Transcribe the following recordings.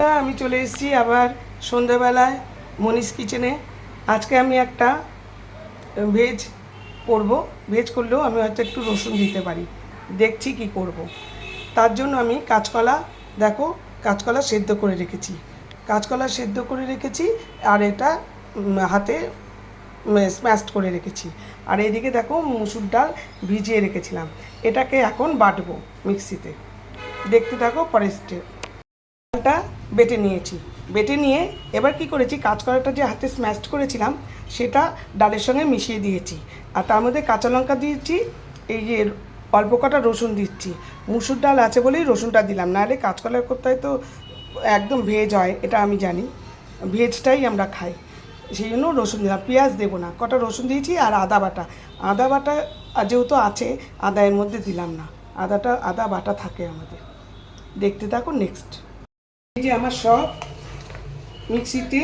আমি চলে এসেছি আবার সন্ধ্যাবেলায় মনীষ কিচেনে। আজকে আমি একটা ভেজ করব। ভেজ করলেও আমি হয়তো একটু রসুন দিতে পারি, দেখছি কি করব। তার জন্য আমি কাঁচকলা, দেখো কাঁচকলা সেদ্ধ করে রেখেছি, কাঁচকলা সেদ্ধ করে রেখেছি আর এটা হাতে স্ম্যাশড করে রেখেছি। আর এইদিকে দেখো মুসুর ডাল ভিজিয়ে রেখেছিলাম, এটাকে এখন বাটবো মিক্সিতে। দেখতে থাকো পরের স্টেপ। ডালটা বেটে নিয়েছি, বেটে নিয়ে এবার কি করেছি, কাঁচকলাটা যে হাতে স্ম্যাশড করেছিলাম সেটা ডালের সঙ্গে মিশিয়ে দিয়েছি। আর তার মধ্যে কাঁচা লঙ্কা দিয়েছি, এই যে অল্প কটা রসুন দিচ্ছি। মুসুর ডাল আছে বলেই রসুনটা দিলাম, নাহলে কাঁচকলার কোথায় তো একদম ভেজ হয়, এটা আমি জানি, ভেজটাই আমরা খাই, সেই জন্য রসুন দিলাম। পেঁয়াজ দেবো না, কটা রসুন দিয়েছি। আর আদা বাটা, আদা বাটা যেহেতু আছে আদা এর মধ্যে দিলাম না, আদা বাটা থাকে আমাদের। দেখতে থাকো নেক্সট। এই যে আমার সব মিক্সিতে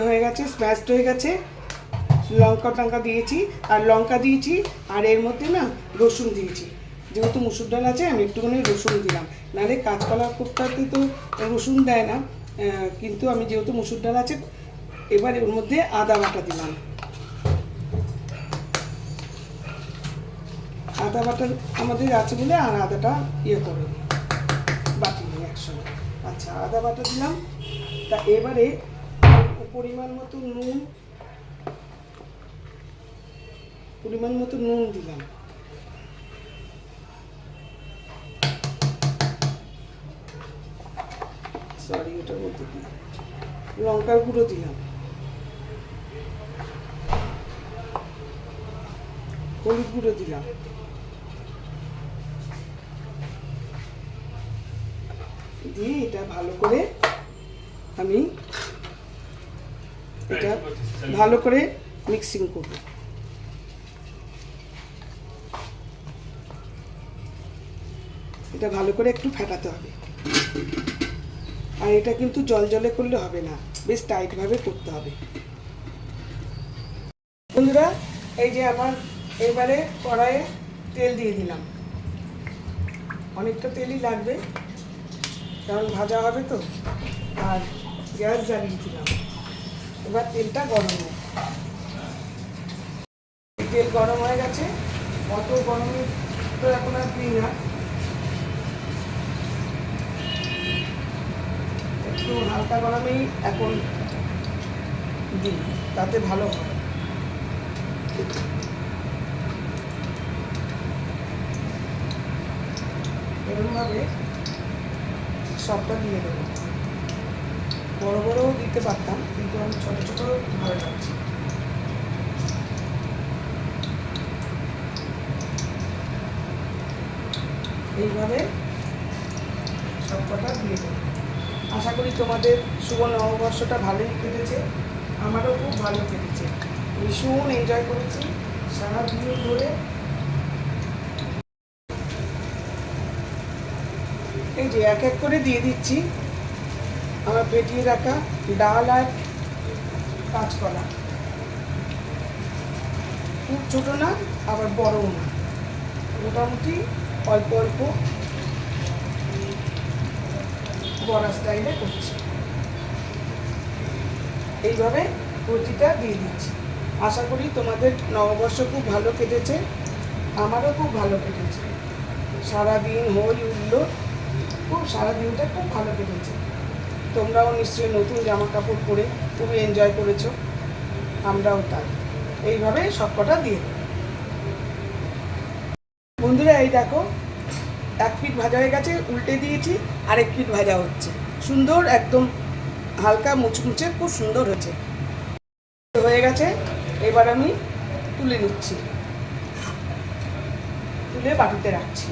হয়ে গেছে, স্ম্যাশড হয়ে গেছে। লঙ্কা টঙ্কা দিয়েছি, আর লঙ্কা দিয়েছি, আর এর মধ্যে না রসুন দিয়েছি। যেহেতু মুসুর ডাল আছে আমি একটুখানি রসুন দিলাম, নাহলে কাঁচকলা কোপ্তাতে তো রসুন দেয় না, কিন্তু আমি যেহেতু মুসুর ডাল আছে, এবার এর মধ্যে আদা বাটা দিলাম। আদা বাটা আমাদের আছে বলে আর আদাটা করে বাটি নিই একসঙ্গে। আচ্ছা, আদা বাটা দিলাম। তা এবারে পরিমাণ মতো নুন দিলাম। সরি, ওটা বলতে দিলাম। লঙ্কার গুঁড়ো দিলাম, হলুদ গুঁড়ো দিলাম, দিয়ে এটা ভালো করে আমি মিক্সিং করব। এটা ভালো করে একটু ফেটাতে হবে। আর এটা কিন্তু জলে করলে হবে না, বেশ টাইটভাবে করতে হবে। বন্ধুরা, এই যে আবার এবারে কড়াইয়ে তেল দিয়ে দিলাম। অনেকটা তেলই লাগবে, কারণ ভাজা হবে তো। আর গ্যাস জ্বালিয়ে দিলাম। এবার তেলটা গরম হবে। তেল গরম হয়ে গেছে, অত গরমে তো এখন আর দিই না, একটু হালকা গরমেই এখন দিই, তাতে ভালো হয়। এরকমভাবে সবটা দিয়ে দেবো। বড় বড়ও দিতে পারতাম, কিন্তু আমি ছোটো ছোটো ভালো লাগছে। এইভাবে সবকটা দিয়ে দেবো। আশা করি তোমাদের শুভ নববর্ষটা ভালোই কেটেছে, আমারও খুব ভালো কেটেছে, ভীষণ এনজয় করেছি সারা দিন ধরে। এই যে এক এক করে দিয়ে দিচ্ছি আমার পেটিয়ে রাখা ডাল আর কাঁচকলা। খুব ছোটো না, আবার বড়ও না, মোটামুটি অল্প অল্প বড়া স্টাইলে করছি। এইভাবে রুটিটা দিয়ে দিচ্ছি। আশা করি তোমাদের নববর্ষ খুব ভালো কেটেছে, আমারও খুব ভালো কেটেছে। সারাদিন হই উঠলো, সারাদিনটা খুব ভালো কেটেছে। তোমরাও নিশ্চয়ই নতুন জামা কাপড় পরে খুবই এনজয় করেছো, আমরাও তাই। এইভাবে সবকটা দিয়ে দেবো। বন্ধুরা, এই দেখো এক পিঠ ভাজা হয়ে গেছে, উল্টে দিয়েছি, আরেক পিঠ ভাজা হচ্ছে। সুন্দর, একদম হালকা মুচমুচে, খুব সুন্দর হয়েছে। হয়ে গেছে, এবার আমি তুলে নিচ্ছি, তুলে বাটিতে রাখছি।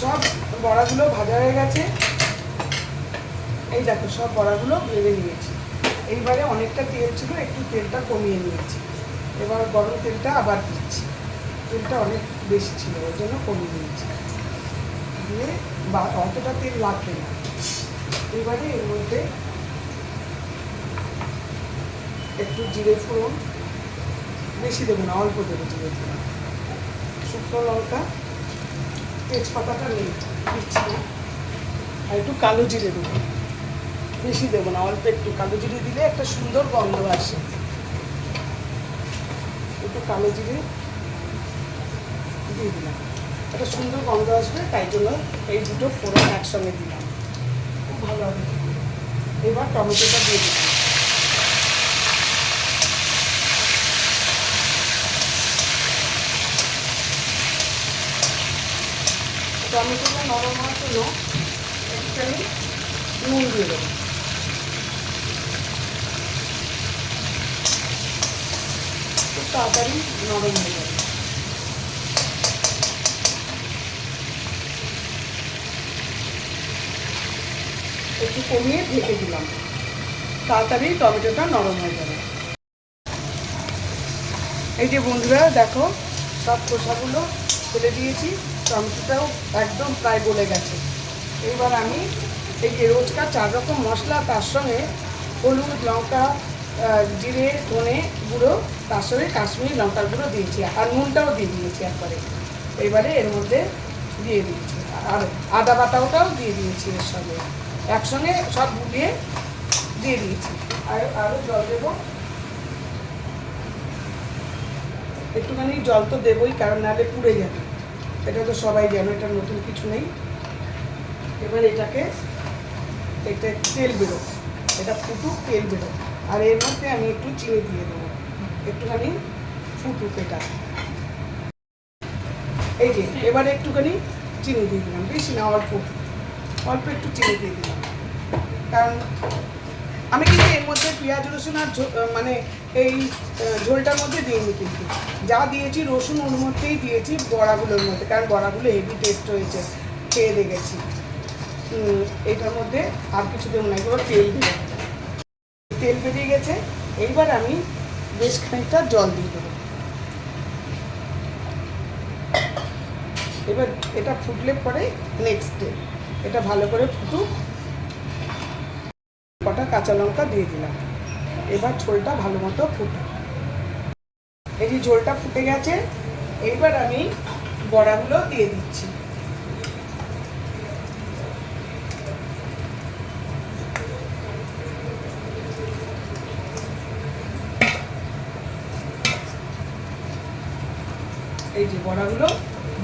সব বড়াগুলো ভাজা হয়ে গেছে, এই দেখো সব বড়াগুলো ভেজে নিয়েছি। এইবারে অনেকটা তেল ছিল, একটু তেলটা কমিয়ে নিয়েছি। এবার গরম তেলটা আবার দিচ্ছি, তেলটা অনেক বেশি ছিল ওই জন্য কমিয়ে নিয়েছি। দিয়ে অতটা তেল লাগবে না। এবারে এর মধ্যে একটু জিরে ফোড়ন, বেশি দেবো না, অল্প দেবো জিরে ফোড়ন, শুকনো লঙ্কা, তেজপাতাটা নেই, দিচ্ছি না। আর একটু কালো জিরে দেবো, বেশি দেবো না, অল্প একটু কালো জিরে দিলে একটা সুন্দর গন্ধ আসে। একটু কালো জিরে দিয়ে দিলাম, একটা সুন্দর গন্ধ আসবে, তাই জন্য এই দুটো ফোড়ন একসঙ্গে দিলাম, খুব ভালো হবে। এবার টমেটোটা দিয়ে দিলাম। টমেটোটা নরম হওয়ার জন্য একটুখানি নুন দিয়ে দেবো। খুব তাড়াতাড়ি নরম হয়ে যাবে। একটু কমিয়ে ঢেকে দিলাম, তাড়াতাড়ি টমেটোটা নরম হয়ে যাবে। এই যে বন্ধুরা দেখো, সব খোসাগুলো ফেলে দিয়েছি, টমেটোটাও একদম প্রায় গলে গেছে। এবার আমি এই যে রোজকার 4 রকম মশলা, তার সঙ্গে হলুদ, লঙ্কা, জিরে, ধনে গুঁড়ো, তার সঙ্গে কাশ্মীরি লঙ্কার গুঁড়ো দিয়েছি, আর নুনটাও দিয়ে দিয়েছি একবারে। এবারে এর মধ্যে দিয়ে দিয়েছি, আর আদা বাটাটাও দিয়ে দিয়েছি এর সঙ্গে, একসঙ্গে সব গুলিয়ে দিয়ে দিয়েছি। আর আরও জল দেবো, একটুখানি জল তো দেবই, কারণ নাহলে পুড়ে যাবে। এটা তো সবাই জানো, এটা নতুন কিছু নেই। এবার এটাকে, এটা তেল বেরো, এটা ফুটুক, তেল বেরো। আর এর মধ্যে আমি একটু চিনি দিয়ে দেবো, একটুখানি ফুটুক এটা। এই যে এবারে একটুখানি চিনি দিয়ে দিলাম, বেশি না, অল্প অল্প একটু চিনি দিয়ে দিলাম। কারণ আমি কিন্তু এর মধ্যে পেঁয়াজ রসুন আর মানে এই ঝোলটার মধ্যে দিইনি, কিন্তু যা দিয়েছি রসুন ওর মধ্যেই দিয়েছি, বড়াগুলোর মধ্যে, কারণ বড়াগুলো হেভি টেস্ট হয়েছে, খেয়ে দেখেছি। এইটার মধ্যে আর কিছু দেবো না, এবার তেল বেরিয়ে গেছে। এইবার আমি বেশ খানিকটা জল দিয়ে দেবো। এবার এটা ফুটলে পরে নেক্সট ডে এটা ভালো করে ফুটুক, কটা কাঁচা লঙ্কা দিয়ে দিলাম। এবার ঝোলটা ভালো মতো ফুটুক। এই যে ঝোলটা ফুটে গেছে, এইবার আমি বড়াগুলো দিয়ে দিচ্ছি। এই যে বড়াগুলো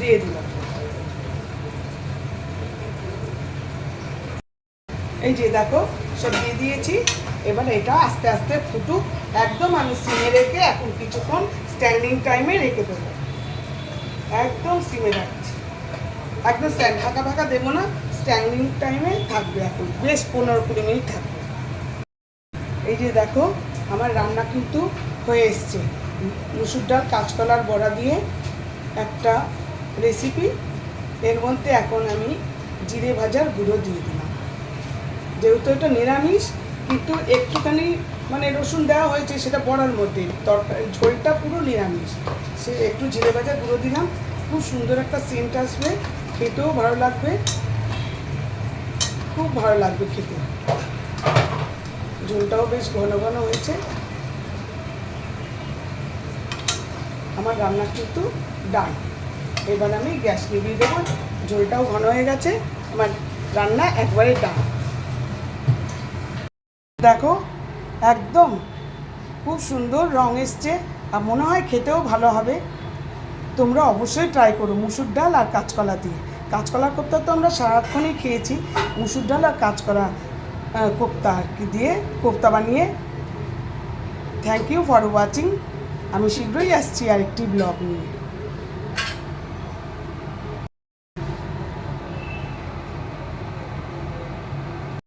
দিয়ে দিলাম। এই যে দেখো, সব দিয়ে দিয়েছি। এবার এটা আস্তে আস্তে ফুটুক, একদম আমি সিমে রেখে এখন কিছুক্ষণ স্ট্যান্ডিং টাইমে রেখে দেবো। একদম সিমে রাখছি, একদম ঢাকা ঢাকা দেবো না, স্ট্যান্ডিং টাইমে থাকবে, এখন বেশ 15-20 মিনিট থাকবে। এই যে দেখো, আমার রান্না কিন্তু হয়ে এসছে। মুসুর ডাল, কাঁচকলার বড়া দিয়ে একটা রেসিপি। এর মধ্যে এখন আমি জিরে ভাজার গুঁড়ো দিয়ে দিলাম, যেহেতু এটা নিরামিষ, কিন্তু একটুখানি মানে রসুন দেওয়া হয়েছে সেটা বড়ার মধ্যে, তরকারি ঝোলটা পুরো নিরামিষ। সে একটু জিরে ভাজার গুঁড়ো দিলাম, খুব সুন্দর একটা সেন্ট আসবে, খেতেও ভালো লাগবে, খুব ভালো লাগবে খেতে। ঝোলটাও বেশ ঘন ঘন হয়েছে। আমার রান্না কিন্তু ডান। এবার আমি গ্যাস নিভিয়ে দেবো, ঝোলটাও ঘন হয়ে গেছে, আমার রান্না একবারে ডান। দেখো, একদম খুব সুন্দর রং এসছে, আর মনে হয় খেতেও ভালো হবে। তোমরা অবশ্যই ট্রাই করো মুসুর ডাল আর কাঁচকলা দিয়ে। কাঁচকলার কোপ্তা তো আমরা সারাক্ষণই খেয়েছি, মুসুর ডাল আর কাঁচকলা কোপ্তা আর কি দিয়ে কোপ্তা বানিয়ে। Thank you for watching. আমি শীঘ্রই আসছি আরেকটি ব্লগ নিয়ে।